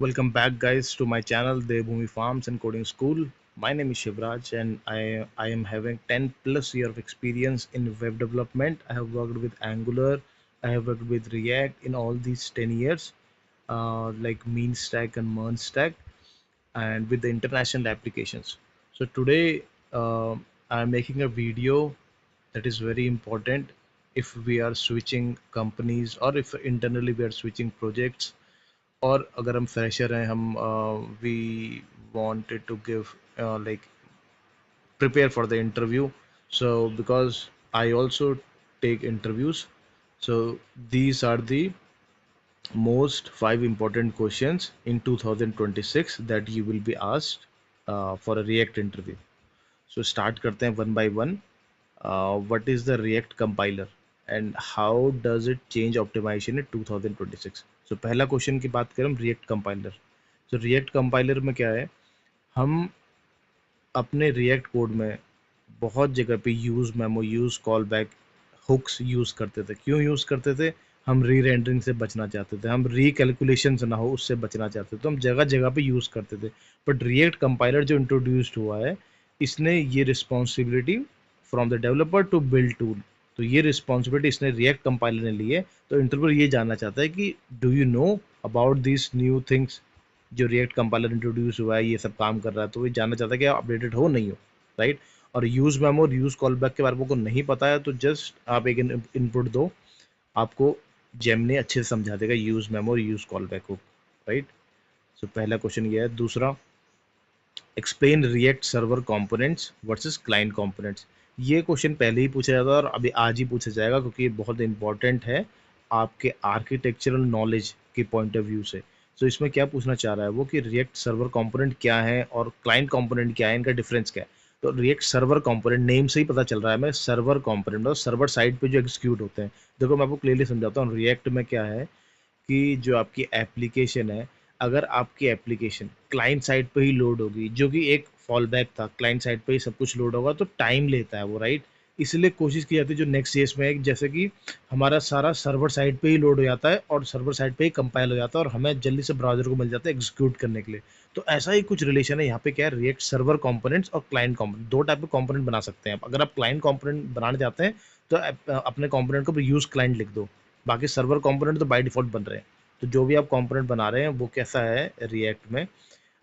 Welcome back, guys, to my channel, Devbhumi Farms and Coding School. My name is Shivraj, and I am having 10 plus year of experience in web development. I have worked with Angular, I have worked with React in all these 10 years, like Mean Stack and Mern Stack, and with the international applications. So today, I am making a video that is very important if we are switching companies or if internally we are switching projects और अगर हम fresher हैं हम we wanted to give like prepare for the interview. So because I also take interviews, so these are the most five important questions in 2026 that you will be asked for a React interview. So start करते हैं one by one. What is the React compiler and how does it change optimization in 2026? So पहला question की बात करें हम React compiler. So React compiler में क्या है, हम अपने React कोड में बहुत जगह पे use memo, use call back, hooks use करते थे. क्यों यूज़ करते थे? हम री रेंडरिंग से बचना चाहते थे, हम रिकैलकुलेशन से ना हो उससे बचना चाहते थे, तो हम जगह जगह पे यूज़ करते थे. बट रिएक्ट कंपाइलर जो इंट्रोड्यूस्ड हुआ है, इसने ये responsibility from the developer to build tool, तो ये रिस्पॉन्सिबिलिटी इसने रिएक्ट कंपाइलर ने ली है. तो इंटरव्यूअर ये जानना चाहता है कि do you know about this new things, जो रिएक्ट कंपाइलर इंट्रोड्यूस हुआ है, ये सब काम कर रहा है, तो ये जानना चाहता है कि आप अपडेटेड हो नहीं हो, राइट. और यूज़ मेमो और यूज़ कॉल बैक के बारे में आपको नहीं पता है, तो जस्ट आप एक इनपुट दो, आपको जेमिनी अच्छे से समझा देगा यूज़ मेमो और यूज़ कॉल बैक को, राइट. सो पहला क्वेश्चन ये है. दूसरा, explain react server components versus client components. ये क्वेश्चन पहले ही पूछा जाता है और अभी आज ही पूछा जाएगा, क्योंकि ये बहुत इंपॉर्टेंट है आपके आर्किटेक्चरल नॉलेज के पॉइंट ऑफ व्यू से. तो इसमें क्या पूछना चाह रहा है वो कि रिएक्ट सर्वर कंपोनेंट क्या है और क्लाइंट कंपोनेंट क्या है, इनका डिफरेंस क्या है. तो रिएक्ट सर्वर कंपोनेंट नेम से ही पता चल रहा है हमें, सर्वर कंपोनेंट मतलब सर्वर साइड पे जो एग्जीक्यूट होते हैं. देखो मैं आपको क्लियरली समझाता हूँ. रिएक्ट में क्या है कि जो आपकी एप्लीकेशन है, अगर आपकी एप्लीकेशन क्लाइंट साइड पे ही लोड होगी, जो कि एक फॉल बैक था, क्लाइंट साइड पे ही सब कुछ लोड होगा, तो टाइम लेता है वो, राइट. इसलिए कोशिश की जाती है जो नेक्स्ट केस में है, जैसे कि हमारा सारा सर्वर साइड पे ही लोड हो जाता है और सर्वर साइड पे ही कंपाइल हो जाता है और हमें जल्दी से ब्राउजर को मिल जाता है एग्जीक्यूट करने के लिए. तो ऐसा ही कुछ रिलेशन है यहाँ पे. क्या है, रिएक्ट सर्वर कंपोनेंट्स और क्लाइंट कंपोनेंट, दो टाइप के कंपोनेंट बना सकते हैं आप. अगर आप क्लाइंट कंपोनेंट बनाने जाते हैं तो अपने कंपोनेंट को यूज क्लाइंट लिख दो, बाकी सर्वर कंपोनेंट तो बाय डिफॉल्ट बन रहे हैं. तो जो भी आप कंपोनेंट बना रहे हैं वो कैसा है रिएक्ट में,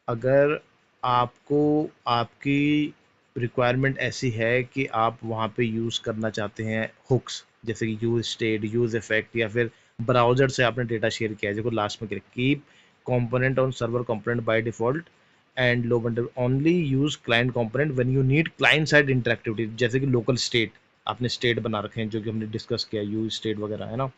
अगर आपको आपकी रिक्वायरमेंट ऐसी है कि आप वहाँ पे यूज़ करना चाहते हैं हुक्स, जैसे कि यूज स्टेट, यूज इफेक्ट, या फिर ब्राउज़र से आपने डेटा शेयर किया है, जो लास्ट में keep component on server component by default and low bundle only use client component when you need client side interactivity, जैसे कि लोकल स्टेट, आपने स्टेट बना रखे हैं जो कि हमने डिस्कस किया, यूज स्टेट वगैरह, है ना.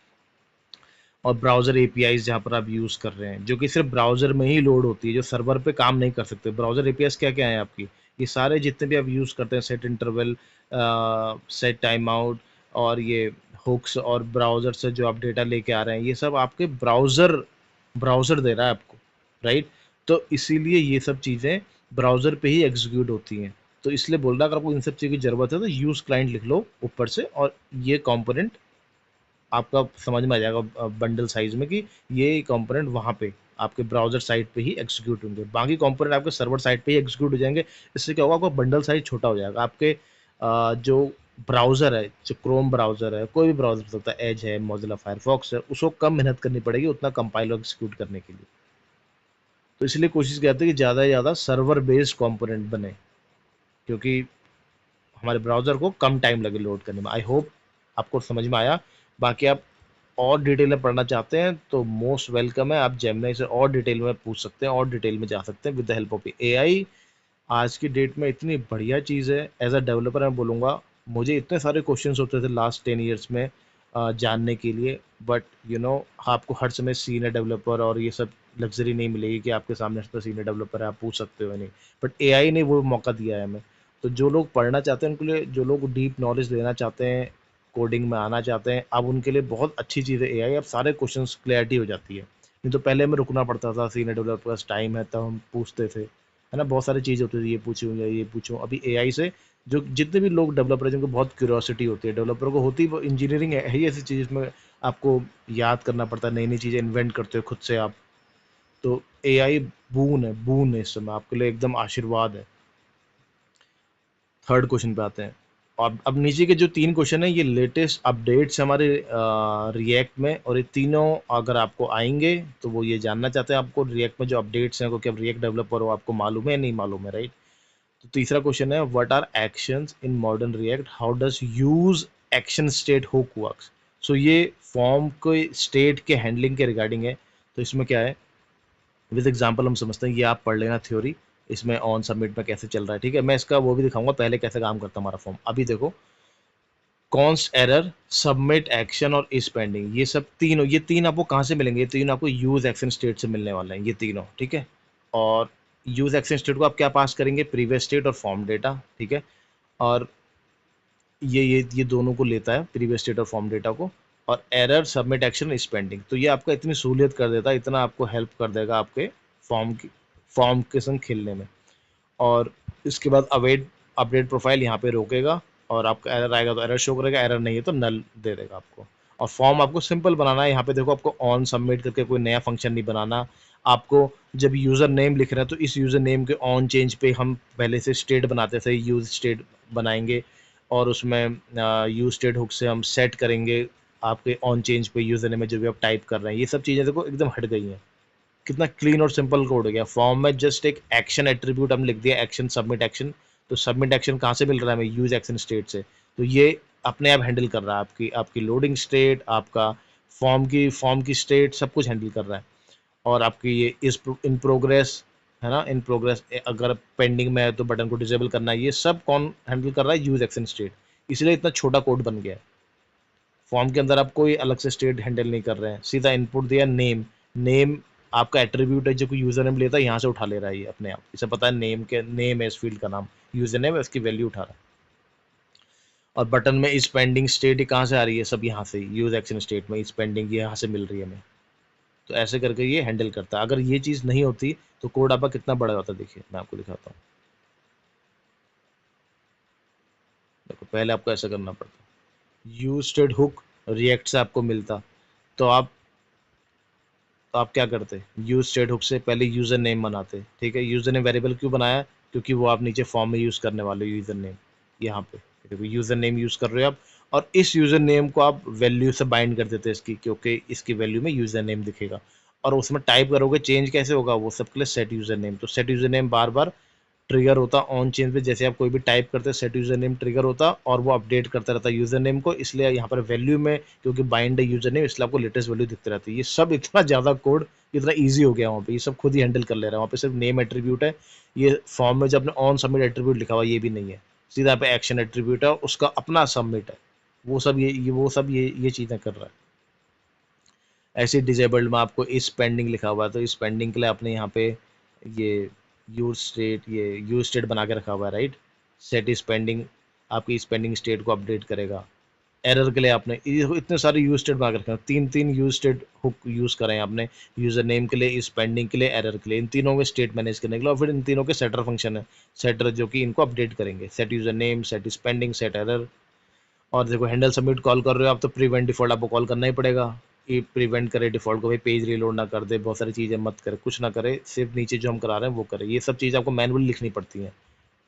और ब्राउज़र एपीआईज़ जहाँ पर आप यूज़ कर रहे हैं, जो कि सिर्फ ब्राउज़र में ही लोड होती है, जो सर्वर पे काम नहीं कर सकते. ब्राउज़र एपीआईज़ क्या क्या है आपकी, ये सारे जितने भी आप यूज़ करते हैं, set interval, set time out, और ये हुक्स, और ब्राउज़र से जो आप डेटा लेके आ रहे हैं, ये सब आपके ब्राउज़र ब्राउज़र दे रहा है आपको, राइट. तो इसीलिए ये सब चीज़ें ब्राउज़र पे ही एग्जीक्यूट होती हैं. तो इसलिए बोल रहा है अगर आपको इन सब चीज़ की ज़रूरत है तो यूज़ क्लाइंट लिख लो ऊपर से, और ये कंपोनेंट आपका समझ में आ जाएगा बंडल साइज में कि ये कंपोनेंट वहाँ पे आपके ब्राउज़र साइट पे ही एग्जीक्यूट होंगे, बाकी कंपोनेंट आपके सर्वर साइट पे ही एग्जीक्यूट हो जाएंगे. इससे क्या होगा, आपका बंडल साइज छोटा हो जाएगा. आपके जो ब्राउज़र है, जो क्रोम ब्राउज़र है, कोई भी ब्राउज़र हो सकता है, एज है, मोजिला फायरफॉक्स है, उसको कम मेहनत करनी पड़ेगी उतना कंपाइल और एग्जीक्यूट करने के लिए. तो इसलिए कोशिश करते हैं कि ज़्यादा से ज़्यादा सर्वर बेस्ड कंपोनेंट बने, क्योंकि हमारे ब्राउज़र को कम टाइम लगे लोड करने में. आई होप आपको समझ में आया. बाकी आप और डिटेल में पढ़ना चाहते हैं तो मोस्ट वेलकम है, आप जेमिनी से और डिटेल में पूछ सकते हैं और डिटेल में जा सकते हैं with the help of AI. आज की डेट में इतनी बढ़िया चीज़ है. एज अ डेवलपर मैं बोलूँगा, मुझे इतने सारे क्वेश्चंस होते थे लास्ट 10 ईयर्स में जानने के लिए, बट आपको हर समय सीनियर डेवलपर और ये सब लग्जरी नहीं मिलेगी कि आपके सामने सीनियर डेवलपर है, आप पूछ सकते हो नहीं. बट एआई ने वो मौका दिया है हमें. तो जो लोग पढ़ना चाहते हैं उनके लिए, जो लोग डीप नॉलेज लेना चाहते हैं, कोडिंग में आना चाहते हैं, अब उनके लिए बहुत अच्छी चीज़ है एआई. अब सारे क्वेश्चंस क्लैरिटी हो जाती है. नहीं तो पहले हमें रुकना पड़ता था, सीनियर डेवलपर के पास टाइम है तब हम पूछते थे, है ना. बहुत सारी चीज़ होती थी, ये पूछूँ या ये पूछूँ. अभी एआई से जो जितने भी लोग डेवलपर हैं, जिनको बहुत क्यूरियोसिटी होती है, डेवलपर को होती, वो इंजीनियरिंग है ही ऐसी चीज़ जिसमें आपको याद करना पड़ता है, नई नई चीज़ें इन्वेंट करते हो खुद से आप. तो एआई बून है इस समय आपके लिए, एकदम आशीर्वाद है। थर्ड क्वेश्चन पे आते हैं। अब नीचे के जो 3 क्वेश्चन है ये लेटेस्ट अपडेट्स हमारे रिएक्ट में, और ये तीनों अगर आपको आएंगे तो वो ये जानना चाहते हैं आपको रिएक्ट में जो अपडेट्स हैं, क्योंकि अब रिएक्ट डेवलपर हो, आपको मालूम है या नहीं मालूम है, राइट? तो तीसरा क्वेश्चन है, what are actions in modern React, how does use action state hook works. So ये फॉर्म के स्टेट के हैंडलिंग के रिगार्डिंग है। तो इसमें क्या है, विद एग्जांपल हम समझते हैं, ये आप पढ़ लेना थ्योरी, इसमें ऑन सबमिट में कैसे चल रहा है, ठीक है? मैं इसका वो भी दिखाऊंगा पहले कैसे काम करता है हमारा फॉर्म। अभी देखो, कॉन्स्ट एरर, सबमिट एक्शन और इज पेंडिंग, ये तीन आपको कहाँ से मिलेंगे? ये तीन आपको यूज एक्शन स्टेट से मिलने वाले हैं, ये तीनों, ठीक है? और यूज एक्शन स्टेट को आप क्या पास करेंगे? प्रीवियस स्टेट और फॉर्म डेटा, ठीक है? और ये दोनों को लेता है, प्रीवियस स्टेट और फॉर्म डेटा को। और error, submit action, is pending, तो ये आपका इतनी सहूलियत कर देता है, इतना आपको हेल्प कर देगा आपके फॉर्म के संग खेलने में। और इसके बाद अवेट अपडेट प्रोफाइल यहाँ पे रोकेगा, और आपका एरर आएगा तो एरर शो करेगा, एरर नहीं है तो नल दे देगा आपको। और फॉर्म आपको सिंपल बनाना है, यहाँ पे देखो आपको ऑन सबमिट करके कोई नया फंक्शन नहीं बनाना आपको। जब यूज़र नेम लिख रहे हैं तो इस यूज़र नेम के ऑन चेंज पे हम पहले से स्टेट बनाते थे, यूज स्टेट बनाएंगे, और उसमें यूज स्टेट हुक से हम सेट करेंगे आपके ऑन चेंज पे यूज़र नेम में जो भी आप टाइप कर रहे हैं। ये सब चीज़ें देखो एकदम हट गई हैं, कितना क्लीन और सिंपल कोड हो गया। फॉर्म में जस्ट एक एक्शन एट्रीब्यूट हम लिख दिया, एक्शन, सबमिट एक्शन। तो सबमिट एक्शन कहाँ से मिल रहा है हमें? यूज एक्शन स्टेट से। तो ये अपने आप हैंडल कर रहा है आपकी आपकी लोडिंग स्टेट, आपका फॉर्म की स्टेट, सब कुछ हैंडल कर रहा है। और आपकी ये इस इन प्रोग्रेस है ना, इन प्रोग्रेस अगर पेंडिंग में है तो बटन को डिजेबल करना है, ये सब कौन हैंडल कर रहा है? Use action state. इसलिए इतना छोटा कोड बन गया है। फॉर्म के अंदर आप कोई अलग से स्टेट हैंडल नहीं कर रहे हैं, सीधा इनपुट दिया नेम। नेम आपका एट्रीब्यूट है जो कोई यूजर नेम लेता है, यहाँ से उठा ले रहा है ये अपने आप, इसे पता है नेम है इस फील्ड का नाम, यूजर नेम है, उसकी वैल्यू उठा रहा है। और बटन में इस पेंडिंग स्टेट कहाँ से आ रही है? सब यहाँ से, यूज एक्शन स्टेट में इस पेंडिंग यहाँ से मिल रही है हमें। तो ऐसे करके ये हैंडल करता है। अगर ये चीज़ नहीं होती तो कोड आपका कितना बड़ा होता, देखिए मैं आपको दिखाता हूँ। देखो पहले आपको ऐसा करना पड़ता, यूज स्टेट हुक रिएक्ट से आपको मिलता, तो आप क्या करते? यूज स्टेट हुक से पहले यूजर नेम बनाते, ठीक है? यूजर नेम वेरिएबल क्यों बनाया? क्योंकि वो आप नीचे फॉर्म में यूज करने वाले हो यूजर नेम, यहाँ पे देखो यूजर नेम यूज कर रहे हो आप, और इस यूजर नेम को आप वैल्यू से बाइंड कर देते हैं इसकी, क्योंकि इसकी वैल्यू में यूजर नेम दिखेगा। और उसमें टाइप करोगे, चेंज कैसे होगा? वो सबके लिए सेट यूजर नेम, तो सेट यूजर नेम बार बार ट्रिगर होता ऑन चेंज पे, जैसे आप कोई भी टाइप करते हैं सेट यूजर नेम ट्रिगर होता, और वो अपडेट करता रहता है यूजर नेम को। इसलिए यहाँ पर वैल्यू में क्योंकि बाइंड है यूजर नेम, इसलिए आपको लेटेस्ट वैल्यू दिखती रहती है। ये सब इतना ज़्यादा कोड इतना ईजी हो गया वहाँ पे, ये सब खुद ही हैंडल कर ले रहा है। वहाँ पे सिर्फ नेम एट्रीब्यूट है, ये फॉर्म में जब आपने ऑन सबमिट एट्रीब्यूट लिखा हुआ ये भी नहीं है, सीधा पे एक्शन एट्रीब्यूट है, उसका अपना सबमिट है। वो सब ये चीज़ें कर रहा है। ऐसे डिजेबल्ड में आपको इस पेंडिंग लिखा हुआ है, तो इस पेंडिंग के लिए आपने यहाँ पे ये यूज स्टेट बना के रखा हुआ है, राइट? सेट इज पेंडिंग आपकी इस पेंडिंग स्टेट को अपडेट करेगा। एरर के लिए आपने इतने सारे यूज स्टेट बना के रखे हैं, तीन तीन यूज स्टेट हुक यूज करें आपने, यूजर नेम के लिए, इस पेंडिंग के लिए, एरर के लिए, इन तीनों में स्टेट मैनेज करने के लिए। और फिर इन तीनों के सेटर फंक्शन है, सेटर जो कि इनको अपडेट करेंगे, set user name, set is pending, set error. और देखो हैंडल सबमिट कॉल कर रहे हो आप, तो प्रिवेंट डिफॉल्ट आपको कॉल करना ही पड़ेगा। ये प्रिवेंट करे डिफॉल्ट को, भाई पेज रीलोड ना कर दे, बहुत सारी चीज़ें मत करे, कुछ ना करे, सिर्फ नीचे जो हम करा रहे हैं वो करे। ये सब चीज़ आपको मैनुअली लिखनी पड़ती हैं।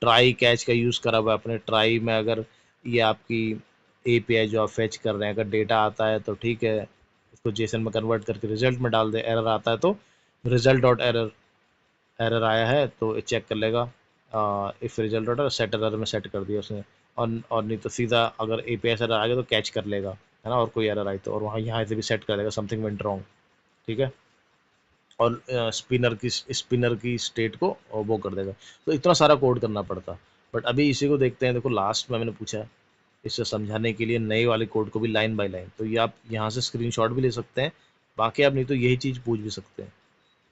ट्राई कैच का यूज़ करा हुआ है अपने, ट्राई में अगर ये आपकी एपीआई जो आप फेच कर रहे हैं, अगर डेटा आता है तो ठीक है, इसको जेसन में कन्वर्ट करके रिजल्ट में डाल दे। एरर आता है तो रिजल्ट डॉट एरर, एरर आया है तो ये चेक कर लेगा, if result dot error, set error में सेट कर दिया उसने। और नहीं तो सीधा अगर एपीआई एरर आ गया तो कैच कर लेगा, है ना? और कोई एरर आई तो, और वहाँ यहाँ से भी सेट कर देगा समथिंग वेंट रॉन्ग, ठीक है? और स्पिनर की स्टेट को वो कर देगा। तो इतना सारा कोड करना पड़ता। बट अभी इसी को देखते हैं। देखो लास्ट में मैंने पूछा है इसे समझाने के लिए नए वाले कोड को भी लाइन बाय लाइन, तो ये आप यहाँ से स्क्रीनशॉट भी ले सकते हैं। बाकी आप नहीं तो यही चीज़ पूछ भी सकते हैं।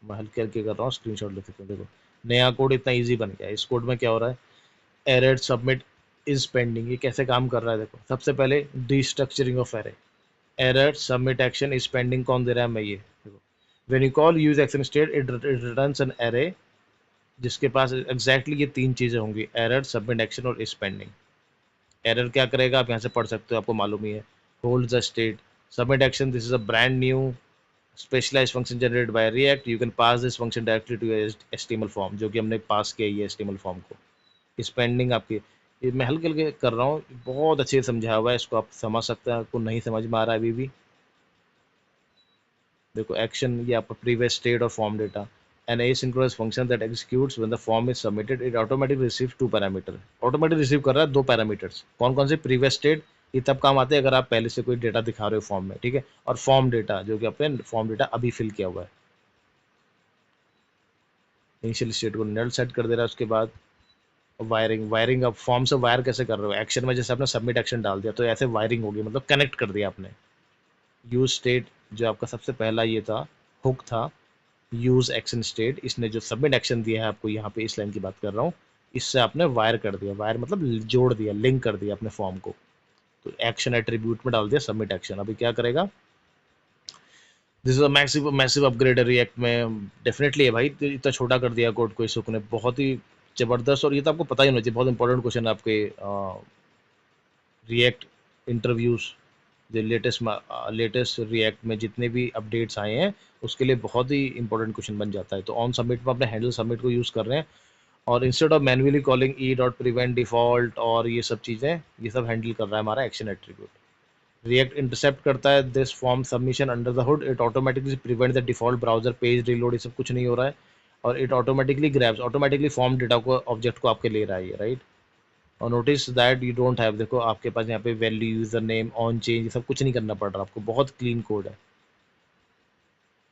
मैं हल्के हल्के कर रहा हूँ, स्क्रीनशॉट ले सकते हैं। देखो नया कोड इतना ईजी बन गया है। इस कोड में क्या हो रहा है? एरर सबमिट इज पेंडिंग, ये कैसे काम कर रहा है? देखो सबसे पहले destructuring of error, error submit action is pending कौन दे रहा है? मैं ये देखो, when you call use action state it returns an array जिसके पास एग्जैक्टली ये तीन चीज़ें होंगी, एरर, सबमिट एक्शन और इज पेंडिंग। एरर क्या करेगा आप यहाँ से पढ़ सकते हो, आपको मालूम ही है, hold the state. Submit action, this is a brand new specialize function generated by React, you can pass this function directly to HTML form, जो कि हमने पास किया ये एचटीएमएल फॉर्म को। इस पेंडिंग आपकी, ये मैं हल्के हल्के कर रहा हूँ, बहुत अच्छे से समझा हुआ है, इसको आप समझ सकते हैं। आपको नहीं समझ में आ रहा है अभी भी, देखो एक्शन ये आपका प्रीवियस स्टेट और form data. An asynchronous function that executes when the form is submitted, it automatically receives two parameter. Automatic receive कर रहा है दो पैरामीटर्स। कौन कौन से? प्रीवियस स्टेट, ये तब काम आते हैं अगर आप पहले से कोई डेटा दिखा रहे हो फॉर्म में, ठीक है, और फॉर्म डेटा जो कि आपने फॉर्म डेटा अभी फिल किया हुआ है। इनिशियल स्टेट को नल सेट कर दे रहा है। उसके बाद वायरिंग, वायरिंग आप फॉर्म से वायर कैसे कर रहे हो? एक्शन में जैसे आपने सबमिट एक्शन डाल दिया तो ऐसे वायरिंग होगी, मतलब कनेक्ट कर दिया आपने। यूज स्टेट जो आपका सबसे पहला ये था, हुक था, यूज एक्शन स्टेट, इसने जो सबमिट एक्शन दिया है आपको, यहाँ पे इस लाइन की बात कर रहा हूँ, इससे आपने वायर कर दिया। वायर मतलब जोड़ दिया, लिंक कर दिया अपने फॉर्म को। तो एक्शन एट्रीब्यूट में डाल दिया सबमिट एक्शन। अभी क्या करेगा? This is a massive massive upgrade react में, डेफिनेटली है भाई। तो इतना छोटा कर दिया कोड को इस हुक ने, बहुत ही जबरदस्त। और ये तो आपको पता ही होना चाहिए, बहुत इंपॉर्टेंट क्वेश्चन है आपके रिएक्ट इंटरव्यूज। जो लेटेस्ट रिएक्ट में जितने भी अपडेट्स आए हैं उसके लिए बहुत ही इंपॉर्टेंट क्वेश्चन बन जाता है। तो ऑन सबमिट में अपने हैंडल सबमिट को यूज़ कर रहे हैं, और instead of manually calling E dot prevent default और ये सब चीज़ें, ये सब हैंडल कर रहा है हमारा एक्शन एट्रीब्यूट। रिएक्ट इंटरसेप्ट करता है this form submission under the hood, it automatically prevent the default browser page reload, ये सब कुछ नहीं हो रहा है। और it automatically grabs, automatically form data को, ऑब्जेक्ट को आपके ले रहा है ये, राइट। और notice that you don't have, देखो आपके पास यहाँ पे value, user name, on change, ये सब कुछ नहीं करना पड़ रहा आपको, बहुत क्लीन कोड है।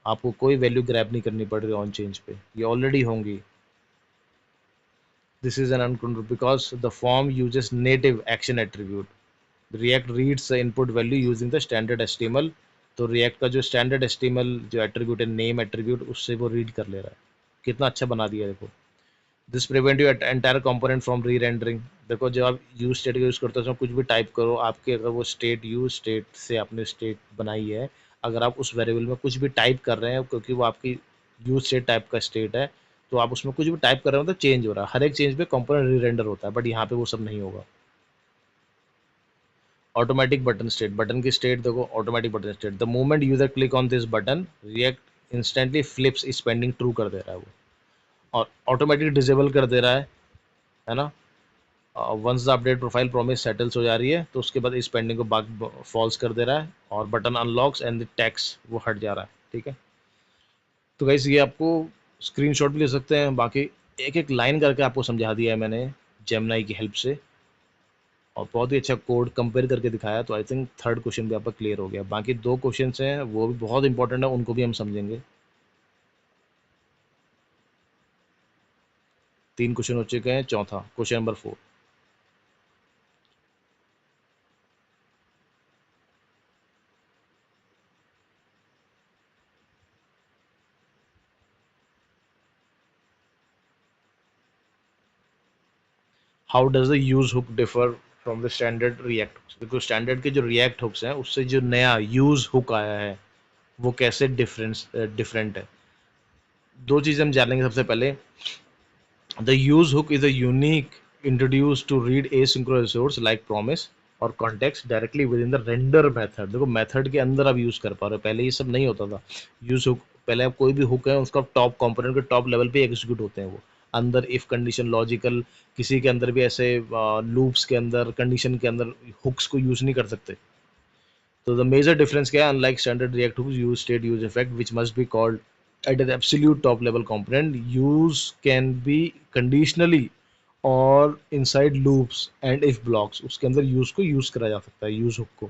आपको कोई वैल्यू ग्रैब नहीं करनी पड़ रही ऑन चेंज पे, ये ऑलरेडी होंगी। This is an uncontrol because the form uses native action attribute. React reads the input value using the standard HTML. तो रिएक्ट का जो स्टैंडर्ड एचटीएमएल जो एट्रीब्यूट है, नेम एट्रीब्यूट, उससे वो रीड कर ले रहा है। कितना अच्छा बना दिया देखो। This prevent you entire component from री रेंडरिंग। देखो जब आप यूज स्टेट का यूज़ करते हो उसमें कुछ भी टाइप करो, आपके अगर वो स्टेट, यूज स्टेट से आपने स्टेट बनाई है, अगर आप उस वेरिएबल में कुछ भी टाइप कर रहे हैं, क्योंकि वो आपकी यूज स्टेट टाइप का स्टेट है, तो आप उसमें कुछ भी टाइप कर रहे हो तो चेंज हो रहा है, हर एक चेंज पे कंपोनेंट री रेंडर होता है, बट यहाँ पे वो सब नहीं होगा। ऑटोमेटिक बटन स्टेट, बटन की स्टेट देखो, automatic button state, the moment user click on this button, React instantly flips is pending true कर दे रहा है वो, और ऑटोमेटिक डिजेबल कर दे रहा है ना। Once the update profile promise settles हो जा रही है तो उसके बाद इस पेंडिंग को बग फॉल्स कर दे रहा है, और button unlocks and the text वो हट जा रहा है, ठीक है। तो गाइस ये आपको स्क्रीनशॉट भी ले सकते हैं, बाकी एक एक लाइन करके आपको समझा दिया है मैंने जेमिनी की हेल्प से, और बहुत ही अच्छा कोड कंपेयर करके दिखाया। तो आई थिंक थर्ड क्वेश्चन भी आपका क्लियर हो गया। बाकी दो क्वेश्चन हैं वो भी बहुत इंपॉर्टेंट है, उनको भी हम समझेंगे। तीन क्वेश्चन हो चुके हैं, चौथा question number 4। How does the use hook differ from the standard React hooks? देखो स्टैंडर्ड के जो रिएक्ट हुक्स हैं उससे जो नया यूज हुक आया है वो कैसे डिफरेंट है। दो चीज़ें हम जानेंगे। सबसे पहले, the use hook is a unique introduce to read asynchronous resource like promise और context directly with in the render method. देखो मेथड के अंदर आप यूज कर पा रहे हो, पहले ये सब नहीं होता था। यूज हुक, पहले आप कोई भी हुक है उसका टॉप कंपोनेंट के टॉप लेवल पे एग्जीक्यूट होते हैं वो, अंदर इफ कंडीशन लॉजिकल, किसी के अंदर भी ऐसे लूप्स के अंदर, कंडीशन के अंदर हुक्स को यूज नहीं कर सकते। तो द मेजर डिफरेंस क्या है? Unlike standard React hooks use state use effect which must be called at an absolute top level component, use can be conditionally और inside loops and if blocks, उसके अंदर use को use करा जा सकता है, यूज हुक को।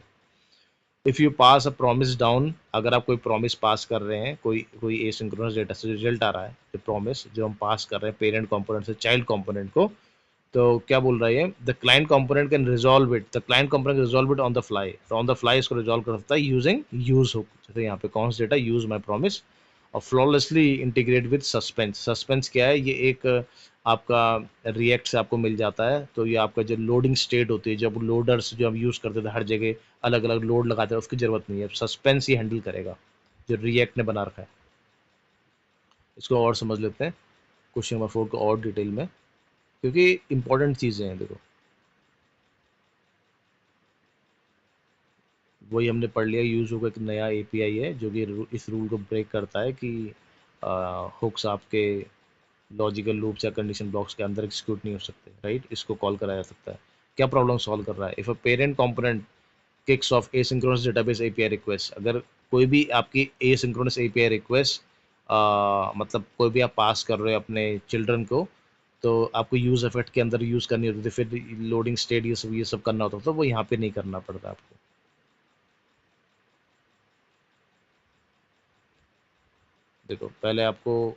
If you pass a promise down, अगर आप कोई प्रॉमिस पास कर रहे हैं, कोई एसिंक्रोनस डेटा से रिजल्ट आ रहा है, जो प्रॉमिस जो हम पास कर रहे हैं पेरेंट कंपोनेंट से चाइल्ड कंपोनेंट को, तो क्या बोल रहा है? The client component can resolve it, the client component resolve it on the fly, तो ऑन द फ्लाई इसको रिजॉल्व कर सकता है यूजिंग यूज हुक। जैसे यहाँ पे कौन सा डेटा, यूज माई प्रॉमिस, और flawlessly integrate with suspense. Suspense क्या है? ये एक आपका रिएक्ट से आपको मिल जाता है। तो ये आपका जो लोडिंग स्टेट होती है, जब लोडर्स जो हम यूज़ करते थे हर जगह अलग अलग लोड लगाते हैं, उसकी ज़रूरत नहीं है, सस्पेंस ही हैंडल करेगा जो रिएक्ट ने बना रखा है। इसको और समझ लेते हैं क्वेश्चन नंबर 4 को और डिटेल में, क्योंकि इंपॉर्टेंट चीज़ें हैं देखो। वही हमने पढ़ लिया, यूज हुक एक नया एपीआई है जो कि इस रूल को ब्रेक करता है कि हुक्स आपके लॉजिकल लूप्स या कंडीशन ब्लॉक्स के अंदर एग्जीक्यूट नहीं हो सकते, राइट। इसको कॉल कराया जा सकता है। क्या प्रॉब्लम सॉल्व कर रहा है? If a parent component kicks of asynchronous database API request, अगर कोई भी आपकी एसिंक्रोनस एपीआई रिक्वेस्ट मतलब कोई भी आप पास कर रहे हो अपने चिल्ड्रन को, तो आपको यूज इफेक्ट के अंदर यूज करनी होती थी, फिर लोडिंग स्टेट ये सब करना होता था, तो वो यहाँ पे नहीं करना पड़ता आपको। देखो पहले आपको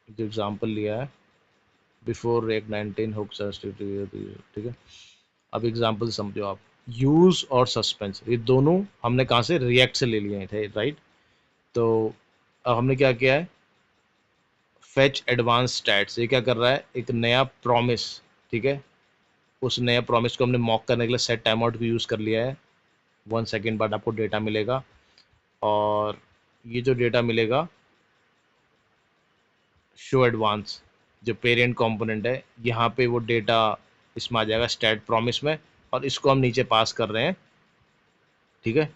जो एग्जांपल लिया है, बिफोर रिएक्ट 19 हुक्स, ठीक है। अब एग्जांपल समझो आप। यूज और सस्पेंस, ये दोनों हमने कहाँ से? रिएक्ट से ले लिए थे, राइट। तो अब हमने क्या किया है? फेच एडवांस स्टैट्स, ये क्या कर रहा है? एक नया प्रॉमिस, ठीक है। उस नया प्रॉमिस को हमने मॉक करने के लिए सेट टाइम आउट को यूज़ कर लिया है। 1 सेकेंड बाद आपको डेटा मिलेगा, और ये जो डेटा मिलेगा शो एडवांस, जो पेरेंट कंपोनेंट है, यहाँ पे वो डेटा इसमें आ जाएगा स्टैट प्रॉमिस में, और इसको हम नीचे पास कर रहे हैं, ठीक है।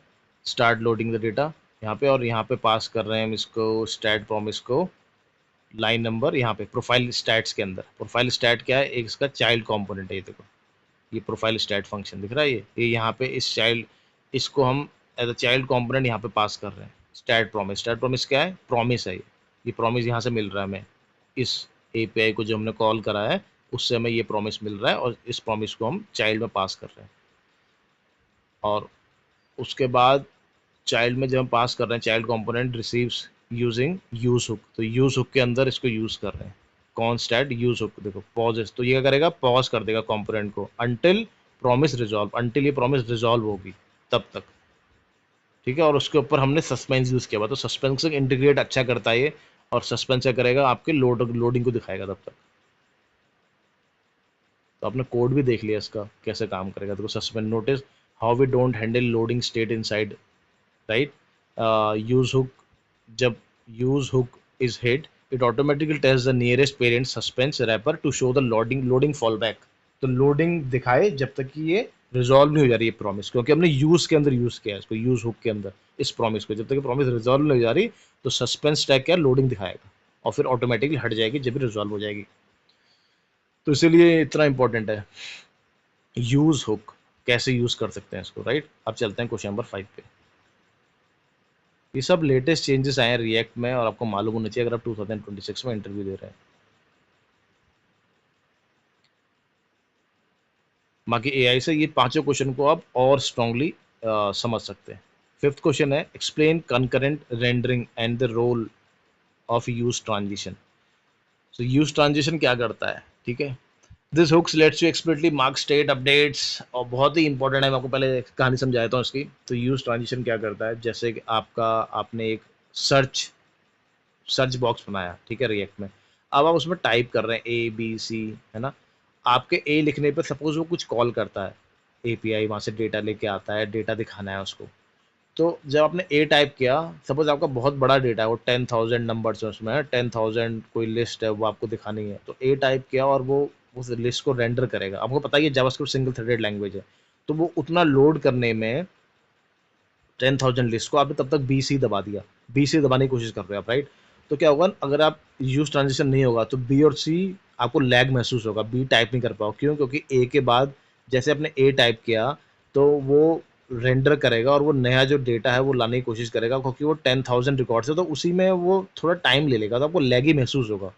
स्टार्ट लोडिंग द डेटा यहाँ पे, और यहाँ पे पास कर रहे हैं हम इसको स्टैट प्रॉमिस को लाइन नंबर यहाँ पे प्रोफाइल स्टैट्स के अंदर। प्रोफाइल स्टैट क्या है? एक इसका चाइल्ड कंपोनेंट है, ये देखो, ये प्रोफाइल स्टैट फंक्शन दिख रहा है, ये यहाँ पे इस चाइल्ड, इसको हम एज अ चाइल्ड कंपोनेंट यहाँ पे पास कर रहे हैं। स्टैट प्रॉमिस, स्टैट प्रॉमिस क्या है? प्रॉमिस है ये प्रॉमिस यहाँ से मिल रहा है हमें, इस एपीआई को जो हमने कॉल करा है उससे हमें ये प्रॉमिस मिल रहा है, और इस प्रॉमिस को हम चाइल्ड में पास कर रहे हैं। और उसके बाद चाइल्ड में जब हम पास कर रहे हैं, child component receives using use hook, तो यूज हुक के अंदर इसको यूज कर रहे हैं। कौन? स्टैट यूज हुक, देखो पॉजेस, तो ये क्या करेगा? पॉज कर देगा कंपोनेंट को अंटिल प्रॉमिस रिजॉल्व, अंटिल ये प्रॉमिस रिजॉल्व होगी तब तक, ठीक है। और उसके ऊपर हमने सस्पेंस यूज किया हुआ, तो सस्पेंस से इंटीग्रेट अच्छा करता है ये, और सस्पेंस क्या करेगा? आपके लोडिंग को दिखाएगा तब तक। तो आपने कोड भी देख लिया इसका कैसे काम करेगा। देखो suspend, notice how we don't handle loading state inside, right. Use hook, जब use hook is hit, it automatically test the nearest parent suspense wrapper to show the loading fallback, तो लोडिंग दिखाए जब तक कि ये resolve नहीं हो जा रही है प्रॉमिस, क्योंकि हमने यूज के अंदर यूज किया है इसको, यूज हुक के अंदर इस प्रॉमिस को, जब तक प्रॉमिस रिजॉल्व नहीं हो जा रही तो सस्पेंस टैग क्या? लोडिंग दिखाएगा, और फिर ऑटोमेटिकली हट जाएगी जब भी रिजॉल्व हो जाएगी। तो इसीलिए इतना इंपॉर्टेंट है यूज हुक, कैसे यूज कर सकते हैं इसको, राइट। अब चलते हैं क्वेश्चन नंबर 5 पे। ये सब लेटेस्ट चेंजेस आए हैं रिएक्ट में, और आपको मालूम होना चाहिए अगर आप 2026 में इंटरव्यू दे रहे हैं। बाकी एआई से ये पांचों क्वेश्चन को आप और स्ट्रांगली समझ सकते हैं। फिफ्थ क्वेश्चन है explain concurrent rendering and the role of use transition. तो यूज ट्रांजिशन क्या करता है, ठीक है। This hooks lets you explicitly mark state updates, और बहुत ही इंपॉर्टेंट है, मैं आपको पहले कहानी समझाता हूँ इसकी। तो यूज ट्रांजिशन क्या करता है? जैसे कि आपने एक सर्च सर्च बॉक्स बनाया, ठीक है, रिएक्ट में। अब आप उसमें टाइप कर रहे हैं ABC, है ना। आपके ए लिखने पे सपोज वो कुछ कॉल करता है, एपीआई वहाँ से डेटा लेके आता है, डेटा दिखाना है उसको। तो जब आपने ए टाइप किया, सपोज आपका बहुत बड़ा डेटा है, वो 10,000 नंबर्स है उसमें, 10,000 कोई लिस्ट है वो आपको दिखानी है, तो ए टाइप किया और वो उस लिस्ट को रेंडर करेगा। आपको पता है ये जावास्क्रिप्ट सिंगल थ्रेडेड लैंग्वेज है, तो वो उतना लोड करने में 10,000 लिस्ट को आपने तब तक BC दबा दिया, BC दबाने की कोशिश कर रहे हो आप, राइट। तो क्या होगा, अगर आप यूज ट्रांजिशन नहीं होगा तो बी और सी आपको लैग महसूस होगा, बी टाइप नहीं कर पाओ, क्यों? क्योंकि ए के बाद जैसे आपने ए टाइप किया तो वो रेंडर करेगा और वो नया जो डेटा है वो लाने की कोशिश करेगा, क्योंकि वो 10,000 रिकॉर्ड्स है, तो उसी में वो थोड़ा टाइम ले लेगा, तो आपको लैग ही महसूस होगा,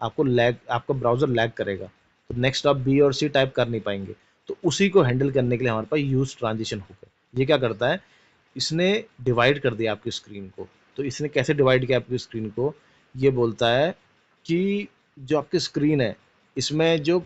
आपको लैग, आपका ब्राउजर लैग करेगा, तो नेक्स्ट आप बी और सी टाइप कर नहीं पाएंगे। तो उसी को हैंडल करने के लिए हमारे पास यूज ट्रांजिशन होगा। ये क्या करता है, इसने डिवाइड कर दिया आपकी स्क्रीन को। तो इसने कैसे डिवाइड किया आपकी स्क्रीन को? ये बोलता है कि जो आपकी स्क्रीन है इसमें जो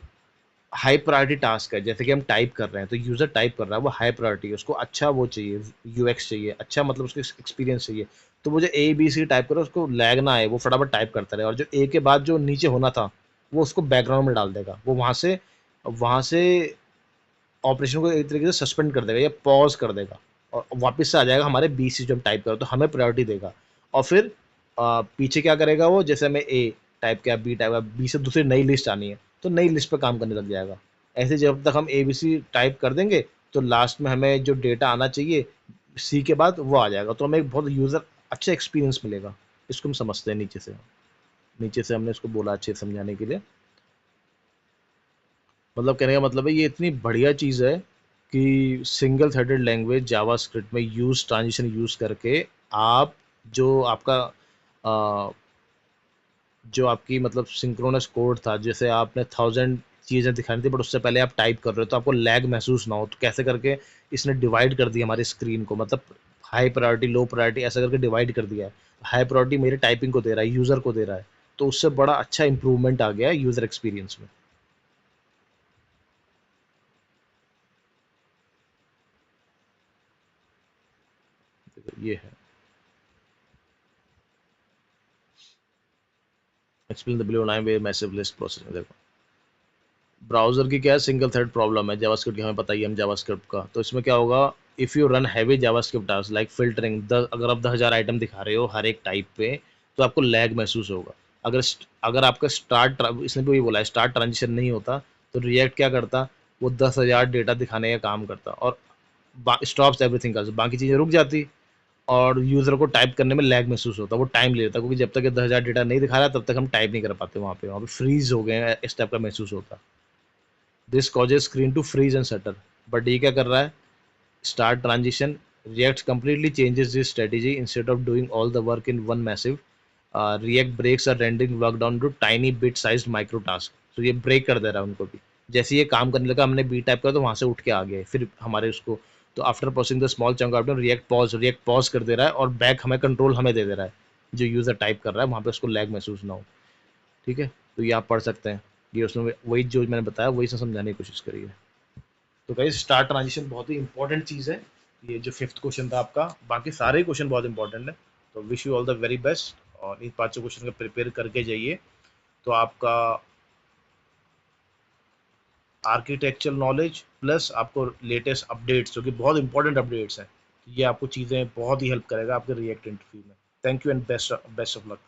हाई प्रायोरिटी टास्क है, जैसे कि हम टाइप कर रहे हैं, तो यूज़र टाइप कर रहा है, वो हाई प्रायोरिटी है, उसको अच्छा वो चाहिए, यूएक्स चाहिए, अच्छा मतलब उसको एक्सपीरियंस चाहिए। तो वो जो ABC टाइप करे उसको लैग ना आए, वो फटाफट टाइप करता रहे, और जो ए के बाद जो नीचे होना था वो उसको बैकग्राउंड में डाल देगा, वो वहाँ से ऑपरेशन को एक तरीके से सस्पेंड कर देगा या पॉज कर देगा, और वापस से आ जाएगा हमारे BC जो हम टाइप करो, तो हमें प्रायोरिटी देगा। और फिर पीछे क्या करेगा वो, जैसे हमें ए टाइप किया, बी टाइप किया, बी से दूसरी नई लिस्ट आनी है, तो नई लिस्ट पे काम करने लग जाएगा। ऐसे जब तक हम ABC टाइप कर देंगे तो लास्ट में हमें जो डेटा आना चाहिए सी के बाद वो आ जाएगा, तो हमें एक बहुत यूज़र अच्छा एक्सपीरियंस मिलेगा। इसको हम समझते हैं नीचे से हमने इसको बोला अच्छे से समझाने के लिए। मतलब कहने का मतलब है ये इतनी बढ़िया चीज़ है कि सिंगल थ्रेडेड लैंग्वेज जावास्क्रिप्ट में ट्रांजिशन यूज़ करके आप जो आपका अ, जो आपकी मतलब सिंक्रोनस कोड था, जैसे आपने 1000 चीज़ें दिखानी थी बट उससे पहले आप टाइप कर रहे हो तो आपको लैग महसूस ना हो, तो कैसे करके इसने डिवाइड कर दिया हमारी स्क्रीन को, मतलब हाई प्रायोरिटी लो प्रायोरिटी ऐसा करके डिवाइड कर दिया है। हाई प्रायोरिटी मेरे टाइपिंग को दे रहा है, यूज़र को दे रहा है, तो उससे बड़ा अच्छा इंप्रूवमेंट आ गया है यूज़र एक्सपीरियंस में। ये है explain the below line way massive list processing. देखो ब्राउजर की क्या है, सिंगल थ्रेड प्रॉब्लम है जावास्क्रिप्ट की, हमें पता ही है हम जावास्क्रिप्ट का, तो इसमें क्या होगा, if you run heavy JavaScript task like filtering अगर आप 10,000 आइटम दिखा रहे हो हर एक टाइप पे, तो आपको लैग महसूस होगा। अगर अगर आपका इसने भी वही बोला है, स्टार्ट ट्रांजिशन नहीं होता तो रिएक्ट क्या करता, वो 10,000 डेटा दिखाने का काम करता और स्टॉप्स एवरीथिंग का, बाकी चीज़ें रुक जाती और यूज़र को टाइप करने में लैग महसूस होता है, वो टाइम ले लेता, क्योंकि जब तक ये 10,000 डेटा नहीं दिखा रहा तब तक हम टाइप नहीं कर पाते, वहाँ पे फ्रीज हो गए हैं, इस टाइप का महसूस होता। This causes screen to freeze and shutter. But ये क्या कर रहा है, start transition React completely changes this strategy instead of doing all the work in one massive react breaks are rendering work down to tiny bit sized micro task, तो ये break कर दे रहा है उनको भी। जैसे ये काम करने लगा हमने बी टाइप करा तो वहां से उठ के आ गए फिर हमारे उसको, तो after processing the small chunk of react pause कर दे रहा है और बैक हमें कंट्रोल हमें दे दे रहा है, जो यूजर टाइप कर रहा है वहां पे उसको लैग महसूस ना हो। ठीक है, तो ये आप पढ़ सकते हैं, ये उसमें वही जो मैंने बताया वही से समझाने की कोशिश करी है। तो गाइस स्टार ट्रांजिशन बहुत ही इंपॉर्टेंट चीज़ है, ये जो फिफ्थ क्वेश्चन था आपका, बाकी सारे क्वेश्चन बहुत इंपॉर्टेंट है। तो wish you all the very best और इन पांचों क्वेश्चन का प्रिपेयर करके जाइए, तो आपका आर्किटेक्चरल नॉलेज प्लस आपको लेटेस्ट अपडेट्स जो कि बहुत इंपॉर्टेंट अपडेट्स हैं, ये आपको चीज़ें बहुत ही हेल्प करेगा आपके रिएक्ट इंटरव्यू में। Thank you and best best of luck.